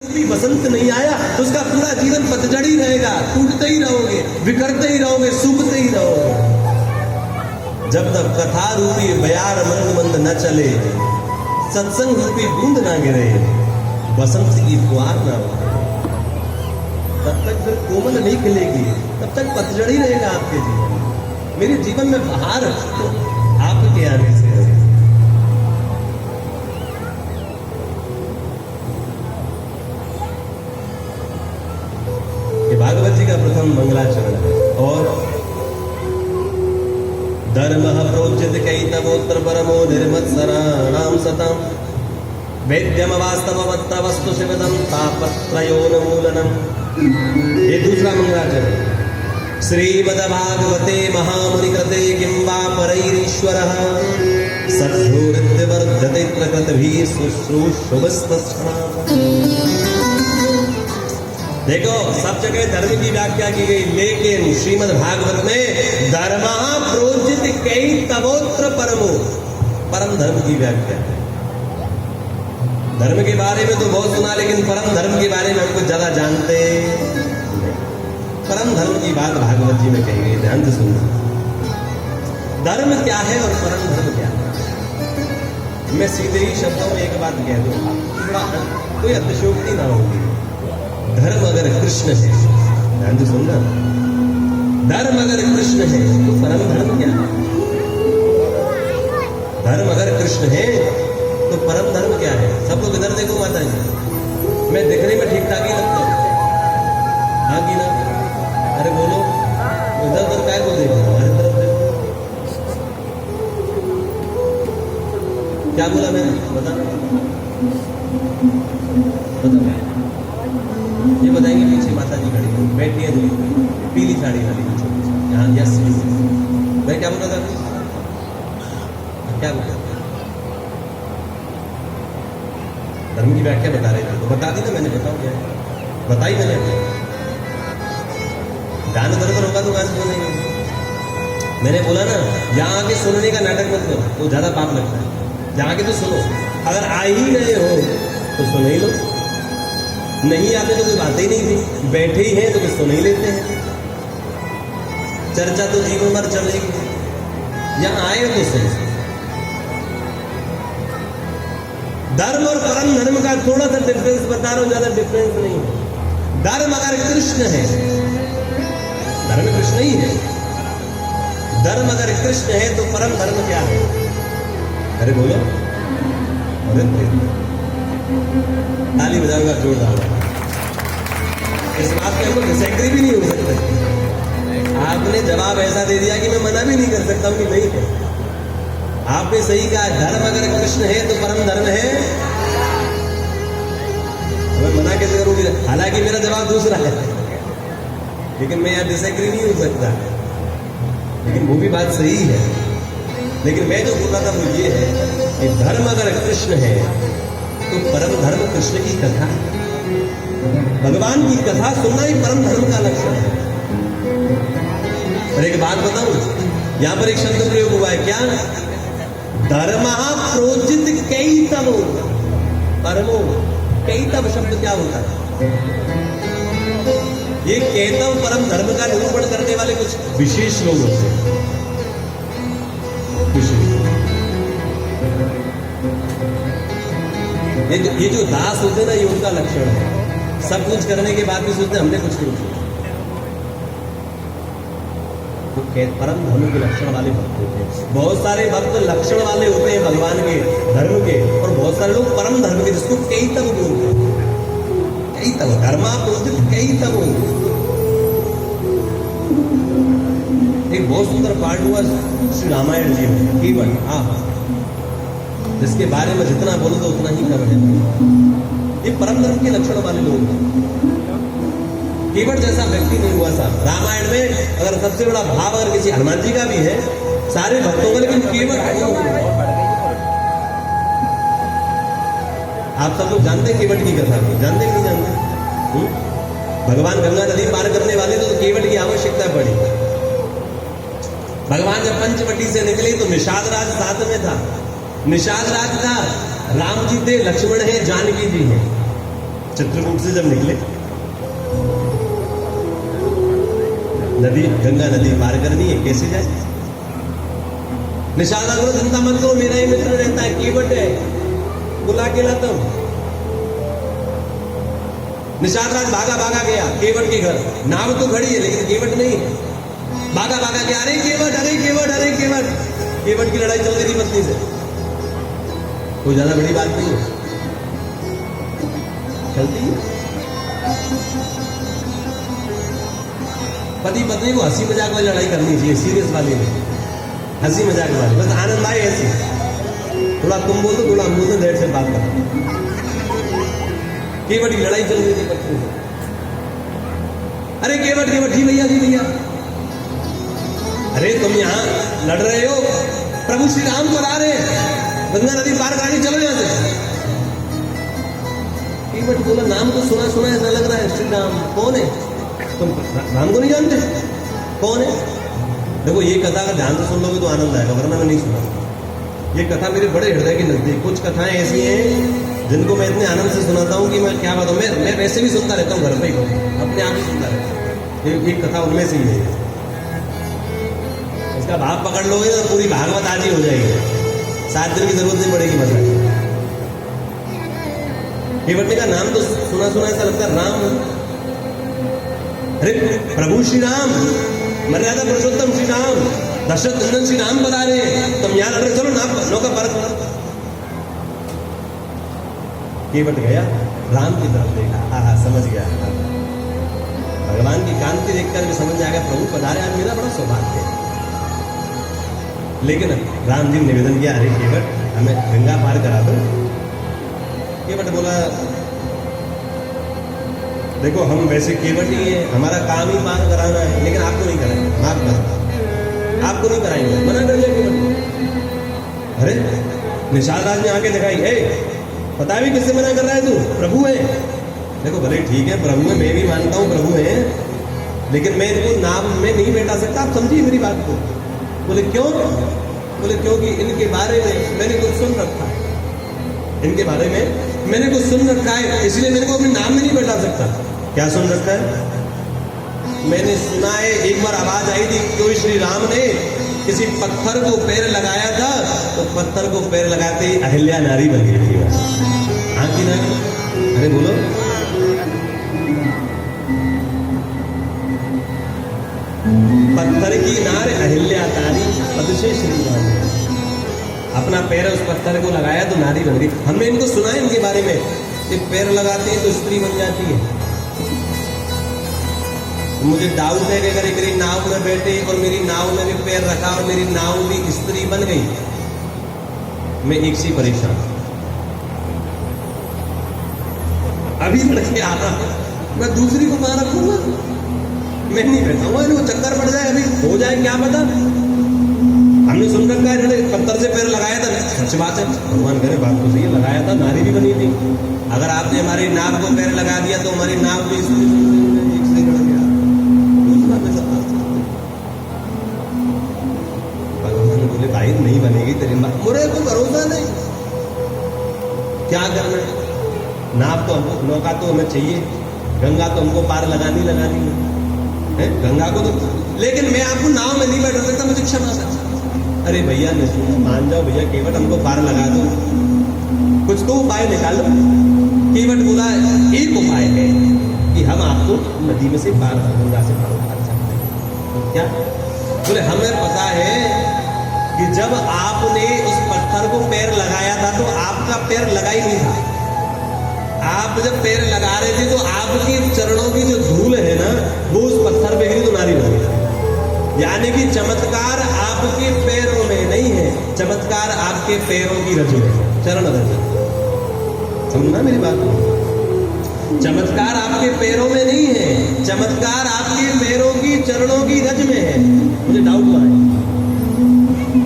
कभी बसंत नहीं आया तो उसका पूरा जीवन पतझड़ ही रहेगा, टूटते ही रहोगे, बिखरते ही रहोगे, सूखते ही रहोगे। जब तक कथा रूपी बयार मंद मंद न चले, सत्संग रूपी बूंद ना गिरे, बसंत की फुहार ना हो, तब तक फिर कोमल नहीं खिलेगी, तब तक पतझड़ ही रहेगा आपके जीवन। मेरे जीवन में बहार आपके आने से है। ये भागवत जी का प्रथम मंगलाचरण है। और धर्म प्रोचित कैतवोत्र परमो निर्मत्सराणाम सतम वेद्यम वास्तववत्त वस्तु शिवदम तापत्रयोन्मूलनम। ये दूसरा मंगलाचरण। श्रीमद्भागवते महामुनि कृते किं वा परैरीश्वरः सद्भूरित्यवर्धते प्रकृतिभिः शुश्रूषुभस्तस्मात्। देखो, सब जगह धर्म की व्याख्या की गई, लेकिन श्रीमद् भागवत में धर्म प्रोजित कई तवोत्र परमो, परम धर्म की व्याख्या है। धर्म के बारे में तो बहुत सुना, लेकिन परम धर्म के बारे में हम कुछ ज्यादा जानते नहीं। परम धर्म की बात भागवत जी में कही गई, ध्यान से सुनना। धर्म क्या है और परम धर्म क्या है? मैं सीधे ही शब्दों में एक बात कह दूं, थोड़ा कोई अतिशयोक्ति ना होगी। धर्म अगर कृष्ण है, ध्यान से सुनना, धर्म अगर कृष्ण है तो परम धर्म क्या है? धर्म अगर कृष्ण है तो परम धर्म क्या है? सब लोग इधर देखो माता जी, मैं दिखने में ठीक ठाक ही लगता हूँ, हाँ कि ना? अरे बोलो, इधर उधर काय को देखो, हमारी तरफ देखो। क्या बोला मैंने? बता ये बताएंगे। पीछे माता जी खड़ी है, बैठी है, पीली साड़ी वाली पीछे, यहाँ। यस, मैं क्या बोल रहा था? क्या बोल रहा था? धर्म की व्याख्या बता रहे थे, तो बता दी ना मैंने। बताओ क्या है? बताई मैंने। ध्यान बराबर होगा तो कहां से सुनेंगे? मैंने बोला ना, यहाँ आके सुनने का नाटक मत करो, तो ज्यादा पाप लगता है। यहाँ आके तो सुनो, अगर आ ही रहे हो तो सुन ही लो, नहीं आते तो कोई बात ही नहीं थी, बैठे ही हैं तो कुछ सुन ही लेते हैं। चर्चा तो जीवन भर चलेगी, यहाँ आए तो सही। धर्म और परम धर्म का थोड़ा सा डिफरेंस बता रहा हूं, ज्यादा डिफरेंस नहीं है। धर्म अगर कृष्ण है, धर्म कृष्ण ही है। धर्म अगर कृष्ण है तो परम धर्म क्या है? अरे बोलो, ताली बजाऊंगा जोरदार। इस बात पे हमको डिसएग्री भी नहीं हो सकता। आपने जवाब ऐसा दे दिया कि मैं मना भी नहीं कर सकता हूं कि नहीं है। आपने सही कहा, धर्म अगर कृष्ण है तो परम धर्म है। मैं मना कैसे करूंगी? हालांकि मेरा जवाब दूसरा है, लेकिन मैं यहां डिसएग्री नहीं हो सकता, लेकिन वो भी बात सही है। लेकिन मैं जो बोल रहा था वो ये है कि धर्म अगर कृष्ण है तो परम धर्म कृष्ण की कथा, भगवान की कथा सुनना ही परम धर्म का लक्षण है। और एक बात बताऊं, यहां पर एक शब्द प्रयोग हुआ है, क्या? धर्म प्रोजित कई तवो परमो। कई तव शब्द क्या होता है? ये केतव परम धर्म का निरूपण करने वाले कुछ विशेष लोग होते हैं। ये जो दास होते ना, ये उनका लक्षण है। सब कुछ करने के बाद भी सोचते हमने कुछ नहीं किया। तो परम धर्म के लक्षण वाले भक्त होते हैं। बहुत सारे भक्त लक्षण वाले होते हैं भगवान के, धर्म के, और बहुत सारे लोग परम धर्म के, जिसको कई तव बोलते हैं। कई तव धर्मा प्रोजित कई तव। एक बहुत सुंदर पाठ हुआ श्री रामायण जी में, केवट, जिसके बारे में जितना बोलो तो उतना ही कम है। ये परम धर्म के लक्षण वाले लोग हैं। केवट जैसा व्यक्ति नहीं हुआ साहब। रामायण में अगर सबसे बड़ा भाव अगर किसी, हनुमान जी का भी है, सारे भक्तों का, लेकिन केवट आप सब लोग जानते हैं केवट की कथा को, जानते हैं नहीं जानते? भगवान गंगा नदी पार करने वाले तो केवट की आवश्यकता पड़ी। भगवान जब पंचवटी से निकले तो निषाद राज साथ में था। निषाद राज था, राम जी थे, लक्ष्मण है, जानकी जी है, चित्रकूट से जब निकले, नदी, गंगा नदी पार करनी है, कैसे जाए? निषाद बोलो चिंता मत करो, मेरा ही मित्र रहता है, केवट है, बुला के लाता हूं। निषाद राज भागा भागा गया केवट के घर। नाव तो खड़ी है लेकिन केवट नहीं है। भागा भागा गया, अरे केवट, अरे केवट, अरे केवट। केवट की लड़ाई चल रही थी पत्नी से। कोई ज्यादा बड़ी बात नहीं है, चलती है। पति पत्नी को हंसी मजाक वाली लड़ाई करनी चाहिए, सीरियस वाली नहीं, हंसी मजाक वाली, बस आनंद आए ऐसी। थोड़ा तुम बोल दो, थोड़ा हम बोल दो, देर से बात करो। केवट की लड़ाई चल रही थी पत्नी से। अरे केवट, केवट, जी भैया, जी भैया। अरे तुम यहाँ लड़ रहे हो, प्रभु श्री राम को ला रहे हैं, गंगा नदी पार करानी, चलो यहां से। केवट बोला नाम तो सुना सुना ऐसा लग रहा है, श्री राम कौन है? तुम राम को नहीं जानते? कौन है? देखो ये कथा अगर ध्यान से सुन लोगे तो आनंद आएगा, वरना मैं नहीं सुना। ये कथा मेरे बड़े हृदय की नजदीक। कुछ कथाएं ऐसी हैं जिनको मैं इतने आनंद से सुनाता हूं कि मैं क्या बताऊं। मैं वैसे भी सुनता रहता हूं, घर पे ही अपने आप ही सुनता रहता हूं। एक कथा उनमें से ही है। इसका भाव पकड़ लोगे तो पूरी भागवत आज ही हो जाएगी, 7 दिन की जरूरत नहीं पड़ेगी। मतलब केवट का नाम तो सुना सुना ऐसा लगता है, राम। अरे प्रभु श्री राम, मर्यादा पुरुषोत्तम श्री राम, दशरथ नंदन श्री राम बता रहे हैं, तुम यहाँ लड़ रहे, चलो ना नौका पार करो। केवट गया, राम की तरफ देखा, आहा समझ गया, भगवान की कांति देखकर भी समझ आएगा प्रभु पधारे, आज मेरा बड़ा सौभाग्य है। लेकिन राम जी ने निवेदन किया, अरे केवट हमें गंगा पार करा दो। केवट बोला देखो हम वैसे केवट ही है, हमारा काम ही पार कराना है, लेकिन आपको नहीं कराएंगे, माफ करो, आपको नहीं कराएंगे, मना कर दिया केवट। अरे निषाद राज ने आके दिखाई, पता भी किससे मना कर रहा है तू? प्रभु है। देखो भले ठीक है प्रभु है, मैं भी मानता हूँ प्रभु है, लेकिन मैं इनको नाम में नहीं बैठा सकता, आप समझिए मेरी बात को। बोले क्यों? बोले क्योंकि इनके बारे में मैंने कुछ सुन रखा है, इनके बारे में मैंने कुछ सुन रखा है, इसलिए मेरे को अपने नाम में नहीं बैठा सकता। क्या सुन रखा है? मैंने सुना है एक बार आवाज आई थी, कोई श्री राम ने किसी पत्थर को पैर लगाया था, तो पत्थर को पैर लगाते ही अहिल्या नारी बन गई थी। हाँ की नारी? अरे बोलो। पत्थर की नार अहिल्या तारी, पद से श्री राम अपना पैर उस पत्थर को लगाया तो नारी बन गई। हमने इनको सुना है इनके बारे में कि पैर लगाते हैं तो स्त्री बन जाती है। मुझे डाउट है कि अगर एक नाव में बैठे और मेरी नाव में भी पैर रखा और मेरी नाव भी स्त्री बन गई, मैं एक सी परेशान। अभी लड़के आ रहा, मैं दूसरी को कहां रखूंगा? मैं नहीं बैठाऊंगा, इनको चक्कर पड़ जाए, अभी हो जाए क्या पता। हमने सुन रखा है इन्होंने पत्थर से पैर लगाया था, सच बात है, भगवान करे बात तो सही है, लगाया था, नारी भी बनी थी। अगर आपने हमारी नाव को पैर लगा दिया तो हमारी नाव भी एक से गड़ गया। भगवान बोले भाई नहीं बनेगी तेरी नाव, मुझे को भरोसा नहीं, क्या करना है? नाव तो हमको, नौका तो हमें चाहिए, गंगा तो हमको पार लगानी है गंगा को तो, लेकिन मैं आपको नाव में नहीं बैठा सकता, मुझे क्षमा सकता। अरे भैया मान जाओ भैया, केवट हमको पार लगा दो, कुछ तो उपाय निकालो। केवट बोला एक उपाय है कि हम आपको नदी में से पार, गंगा से पार लगा सकते हैं। क्या? बोले हमें पता है कि जब आपने उस पत्थर को पैर लगाया था तो आपका पैर लगा ही नहीं था। आप जब पैर लगा रहे थे तो आपके चरणों की जो धूल है ना, वो उस पत्थर पे गिरी तो नारी बन गई। यानी कि चमत्कार आपके पैरों में नहीं है, चमत्कार आपके पैरों की रज में, चरण रज। समझना मेरी बात को? चमत्कार आपके पैरों में नहीं है, चमत्कार आपके पैरों की चरणों की रज में है। मुझे डाउट ना है,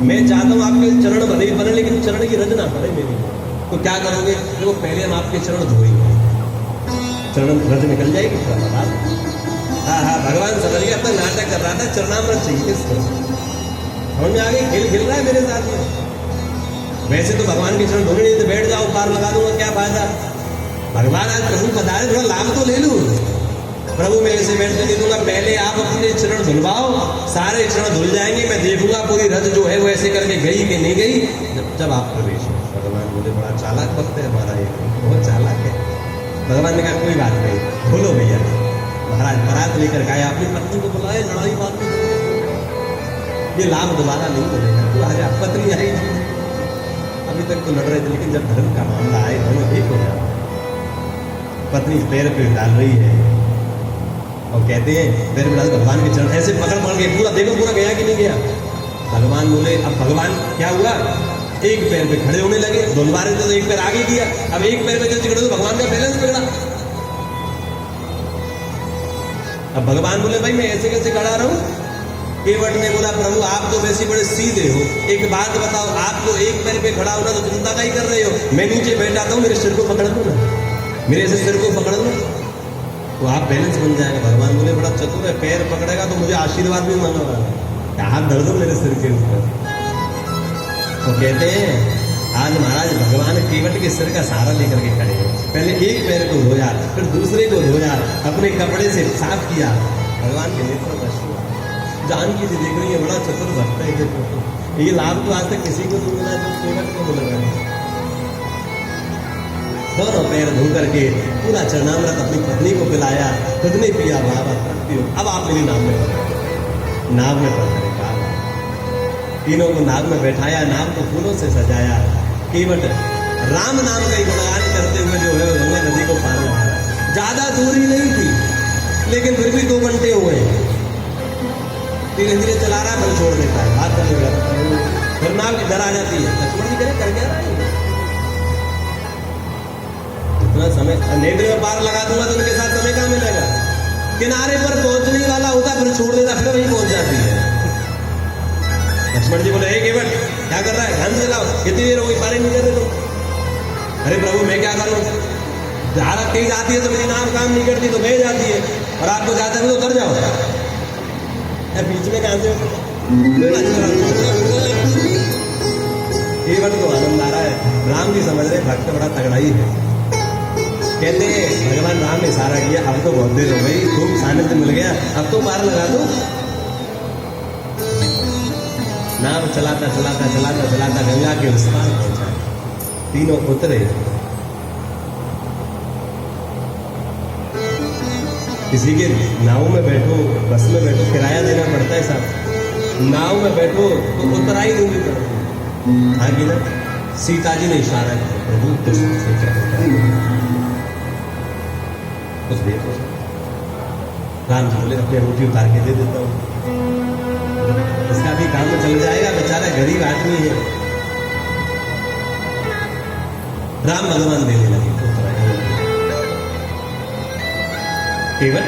मैं चाहता हूं आपके चरण भले ही बने, लेकिन चरण की रज ना पड़े मेरी। तो क्या करोगे? देखो पहले हम आपके चरण धोएंगे, चरण रज निकल जाएगी। हाँ हाँ, भगवान समझ गया, अपना नाटक कर रहा था, चरणामृत चाहिए इसको। समझ में आ गई? खेल खेल रहा है मेरे साथ में। वैसे तो भगवान के चरण धोने नहीं, तो बैठ जाओ, पार लगा दूंगा, क्या फायदा? भगवान आज प्रभु पधारे, थोड़ा लाभ तो ले लूं। प्रभु मैं ऐसे बैठने नहीं दूंगा, पहले आप अपने चरण धुलवाओ, सारे चरण धुल जाएंगे, मैं देखूंगा पूरी रथ जो है वो ऐसे करके गई कि नहीं गई, जब आप प्रवेश। भगवान बोले बड़ा चालाक भक्त है हमारा, ये बहुत चालाक है। भगवान ने कहा कोई बात नहीं, बोलो भैया। महाराज बारात लेकर गए, अपनी पत्नी को बुलाए, लड़ाई बात नहीं, ये लाभ दोबारा नहीं मिलेगा। तो आज आप पत्नी आई, अभी तक तो लड़ रहे थे, लेकिन जब धर्म का मामला आए दोनों एक हो जाए। पत्नी पैर पे डाल रही है और कहते हैं पैर में डाल, भगवान के चरण ऐसे पकड़ पकड़ के पूरा देखो पूरा गया कि नहीं गया। भगवान बोले, अब भगवान क्या हुआ, एक पैर पे खड़े होने लगे, धुलवा रहे थे तो एक पैर आगे किया, अब एक पैर पे जो चिकड़े तो भगवान का बैलेंस बिगड़ा। अब भगवान बोले भाई मैं ऐसे कैसे खड़ा रहूं। केवट ने बोला प्रभु आप तो वैसे बड़े सीधे हो, एक बात बताओ, आपको एक पैर पे खड़ा होना तो चिंता का ही कर रहे हो, मैं नीचे बैठ जाता हूँ, मेरे सिर को पकड़ दो ना, मेरे ऐसे सिर को पकड़ दो तो आप बैलेंस बन जाएगा। भगवान बोले बड़ा चतुर है, पैर पकड़ेगा तो मुझे आशीर्वाद भी मांगा वाला, हाथ धर दो मेरे सिर के ऊपर। तो कहते हैं आज महाराज भगवान केवट के सिर का सहारा लेकर के खड़े हैं, पहले एक पैर को धोया, फिर दूसरे को धोया, अपने कपड़े से साफ किया। भगवान के नेत्र पर हुआ, जानकी जी देख रही है, बड़ा चतुर भक्त है। ये लाभ तो आज तक किसी को नहीं मिला जो केवट को मिल रहा है। दोनों पैर धो करके पूरा चरणामृत अपनी पत्नी को पिलाया, खुद ने पिया, बाबा अब आप मेरी नाव में पधारे, नाव में पधारे। तीनों को नाव में बैठाया, नाव को फूलों से सजाया। केवट राम नाम का ही गुणगान करते हुए जो है वो गंगा नदी को पार लगाया। ज्यादा दूरी नहीं थी, लेकिन फिर भी 2 घंटे हुए। धीरे धीरे चला रहा है, फिर छोड़ देता है, बात करने लगा, फिर नाव इधर आ जाती है। लक्ष्मण जी करे कर क्या इतना समय, नेत्र में पार लगा दूंगा तो उनके साथ समय कहाँ मिलेगा। किनारे पर पहुंचने वाला होता फिर छोड़ देता, फिर वहीं पहुंच जाती है। लक्ष्मण जी बोले, हे केवट क्या कर रहा है, ध्यान से लाओ, कितनी देर हो गई, पारे नहीं कर रहे तुम। अरे प्रभु मैं क्या करूं, धारा तेज आती है तो मेरी नाव काम नहीं करती तो बह जाती है, और आपको जाता है तो उतर जाओ। बीच में कहां से केवट को आनंद आ रहा है। राम जी समझ रहे भक्त बड़ा तगड़ा ही है। कहते हैं भगवान राम ने इशारा किया, अब तो बहुत देर हो गई, खूब सानिध्य मिल गया, अब तो पार लगा दो। नाव चलाता चलाता चलाता चलाता गंगा के उस पार पहुंचा। तीनों उतरे, किसी के नाव में बैठो, बस में बैठो, किराया देना पड़ता है साहब, नाव में बैठो तो उतरा ही दूंगी पड़ती। हाँ कि ना, सीता जी ने इशारा किया, प्रभु कुछ देखो। राम जी बोले अपनी अंगूठी उतार के दे देता हूँ, इसका भी काम में चल जाएगा, बेचारा गरीब आदमी है। राम भगवान देने लगे केवट,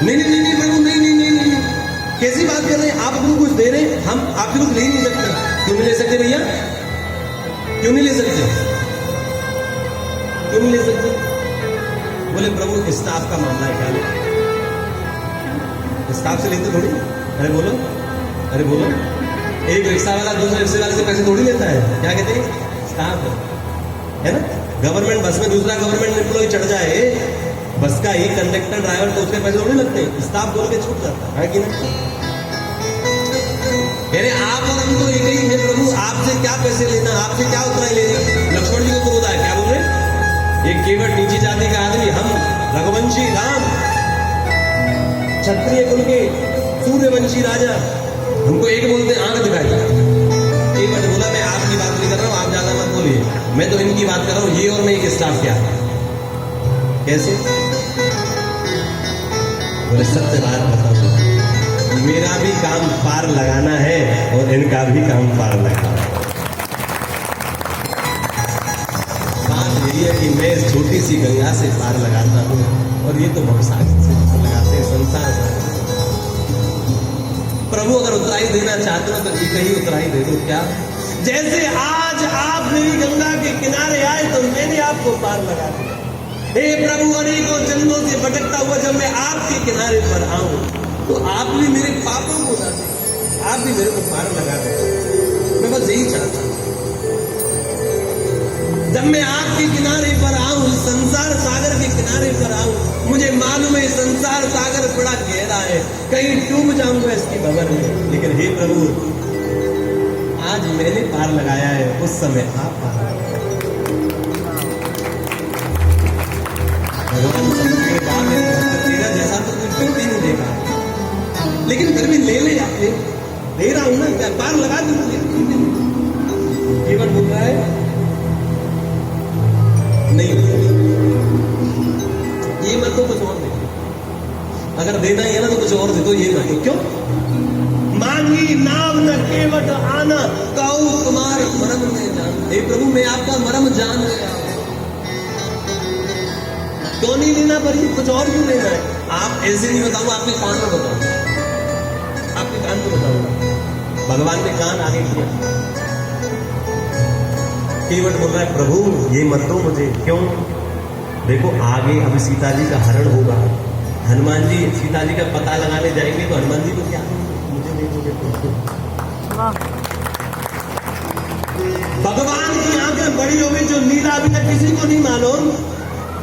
नहीं नहीं नहीं प्रभु नहीं नहीं नहीं नहीं, कैसी बात कर रहे हैं आप, अपने कुछ दे रहे हैं, हम आपसे कुछ ले नहीं सकते। क्यों नहीं ले सकते भैया, क्यों नहीं ले सकते, क्यों नहीं ले सकते। बोले प्रभु स्टाफ का मामला है, क्या ले स्टाफ से लेते थोड़ी। अरे बोलो, अरे बोलो, एक रिक्शा वाला दूसरे रिक्शे वाले से पैसे थोड़ी लेता है, क्या कहते हैं स्टाफ है ना। गवर्नमेंट बस में दूसरा गवर्नमेंट एम्प्लॉय चढ़ जाए, बस का ही कंडक्टर ड्राइवर, तो उसके पैसे थोड़ी लगते, स्टाफ बोल के छूट जाता है कि नहीं। अरे आप और हम तो एक ही है प्रभु, आपसे क्या पैसे लेना, आपसे क्या उतराई लेनी। लक्ष्मण जी को क्रोध आया, क्या बोल रहे, एक केवट नीची जाति का आदमी, हम रघुवंशी राम क्षत्रिय कुल के सूर्यवंशी राजा, हमको एक बोलते आंख दिखाई। केवट बोला मैं आपकी बात नहीं कर रहा हूं, आप ज्यादा मत बोलिए, मैं तो इनकी बात कर रहा हूं, ये और मैं एक स्टाफ क्या कैसे। बोले सत्य बात बताओ, मेरा भी काम पार लगाना है और इनका भी काम पार लगाना है। बात यही है कि मैं इस छोटी सी गंगा से पार लगाता हूं, और ये तो बहुत साक्षी से लगाते हैं संसार से। प्रभु अगर उतराई देना चाहते हो तो ठीक ही उतराई दे दो। क्या जैसे आज आप मेरी गंगा के किनारे आए तो मैंने आपको पार लगा दिया। हे प्रभु अनेकों जन्मों से भटकता हुआ जब मैं आपके किनारे पर आऊं तो आप भी मेरे पापों को ना दें, आप भी मेरे को पार लगा दें। मैं बस यही चाहता हूं। जब मैं आपके किनारे पर आऊं, संसार सागर के किनारे पर आऊं, मुझे मालूम है संसार सागर बड़ा गहरा है, कहीं डूब जाऊंगा इसकी भंवर में। लेकिन हे प्रभु, आज मैंने पार लगाया है, उस समय आप पार लगाए। भगवान समुद्र के बाद तेरा जैसा तो कुछ व्यक्ति नहीं देखा, लेकिन फिर भी ले आपने, दे रहा हूं ना, क्या पार लगा दूंगा। केवल बोल रहा है नहीं, ये मत तो कुछ और दे, अगर देना ही है ना तो कुछ और दे दो, ये मत तो। क्यों? मांगी नाव न केवट आना, काऊ कुमार मरम में जान। हे प्रभु, मैं आपका मरम जान गया, क्यों नहीं लेना पड़ी, कुछ और क्यों लेना है? आप ऐसे नहीं बताऊंगा, आपके कान में बताऊंगा, आपके कान में बताऊंगा। भगवान ने कान आगे किया। केवट बोल रहा है, प्रभु ये मत दो मुझे। क्यों? देखो आगे अभी सीता जी का हरण होगा, हनुमान जी सीता जी का पता लगाने जाएंगे, तो हनुमान जी को क्या मुझे नहीं मुझे भगवान की आंखें बड़ी हो गई, जो नीला अभी तक किसी को नहीं मालूम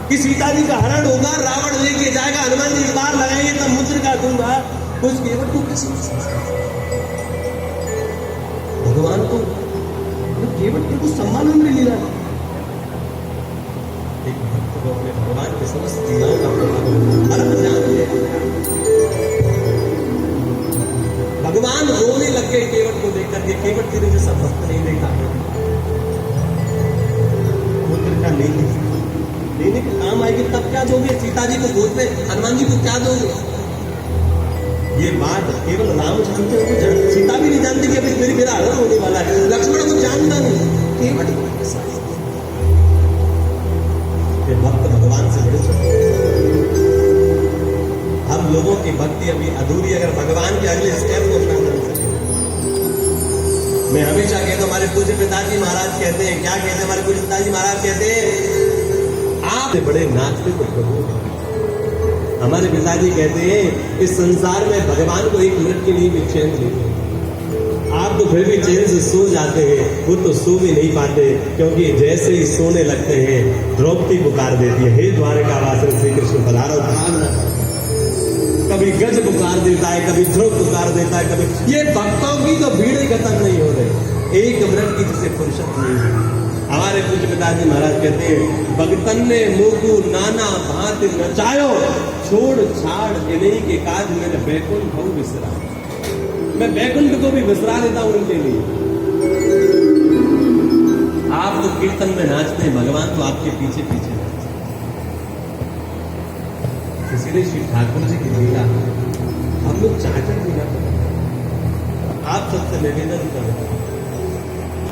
कि सीता जी का हरण होगा, रावण लेके जाएगा, हनुमान जी बार लगाएंगे तब मुद्रिका दूंगा। कुछ केवट को किसी भगवान को केवट को कुछ सम्मान नहीं मिला। एक भक्त को अपने भगवान के समस्त लीलाओं का मरम जान लिया। भगवान रोने लग गए केवट को देख करके, केवट तेरे जैसा भक्त नहीं देखा, मुद्रिका नहीं लेने के काम आएगी तब क्या दोगे? सीता जी को गोद में, हनुमान जी को क्या दोगे? ये बात केवल राम जानते हो, सीता भी नहीं जानती कि अभी मेरा हरण होने वाला है, लक्ष्मण को जानता नहीं, केवट भक्त भगवान से बड़े सकते। हम लोगों की भक्ति अभी अधूरी, अगर भगवान के अगले स्टेप को ना कर सके। मैं हमेशा कहता हूं, हमारे पूज्य पिताजी महाराज कहते हैं, क्या कहते हैं हमारे पूज्य पिताजी महाराज कहते हैं, आप बड़े नाचते तो प्रभु। हमारे पिताजी कहते हैं, इस संसार में भगवान को एक मिनट के लिए भी चैन नहीं। आप तो फिर भी चैन से सो जाते हैं, वो तो सो भी नहीं पाते, क्योंकि जैसे ही सोने लगते हैं द्रौपदी पुकार देती है, हे द्वारकावासी श्री कृष्ण पधारो। कभी गज पुकार देता है, कभी ध्रुव पुकार देता है, कभी। ये भक्तों की तो भीड़ खत्म नहीं हो रही, एक मिनट की जिसे फुर्सत नहीं है। हमारे पूज्य पिताजी महाराज कहते हैं, भगतन ने मोकू नाना भांति नचायो, छोड़ छाड़ इन्हीं के काज मैंने बैकुंठ भाव विसरा। मैं बैकुंठ को भी विसरा देता हूं उनके लिए। आप तो कीर्तन में नाचते हैं, भगवान तो आपके पीछे पीछे नाचते। इसीलिए श्री ठाकुर जी की लीला हम लोग चाहकर भी ना, आप सबसे निवेदन करें,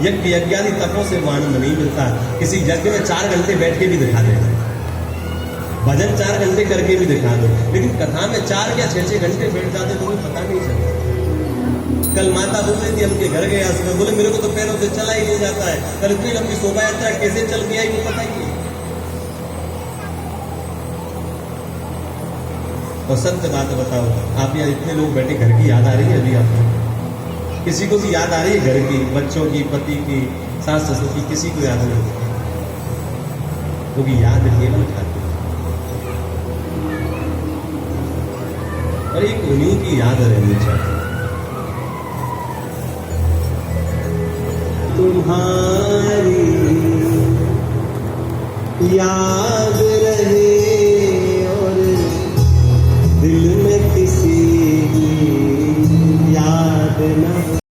यज्ञ यज्ञादि तपों से वो आनंद नहीं मिलता। किसी यज्ञ में 4 घंटे बैठ के भी दिखा दे, भजन 4 घंटे करके भी दिखा दो, लेकिन कथा में 4 या 6 घंटे बैठ जाते तो मुझे पता नहीं चलता। कल माता बोल रही थी, हम के घर गया, बोले मेरे को तो पैरों से चला ही नहीं जाता है। कल इतनी लंबी शोभा यात्रा कैसे चल गया वो पता ही नहीं। और सत्य बात बताओ, आप यहाँ इतने लोग बैठे, घर की याद आ रही है अभी आपको? किसी को भी याद आ रही है घर की, बच्चों की, पति की, सास ससुर की? किसी को याद नहीं, क्योंकि याद केवल खाती और एक उन्हीं की याद रहनी चाहिए। तुम्हारी याद रहे और दिल में किसी की याद न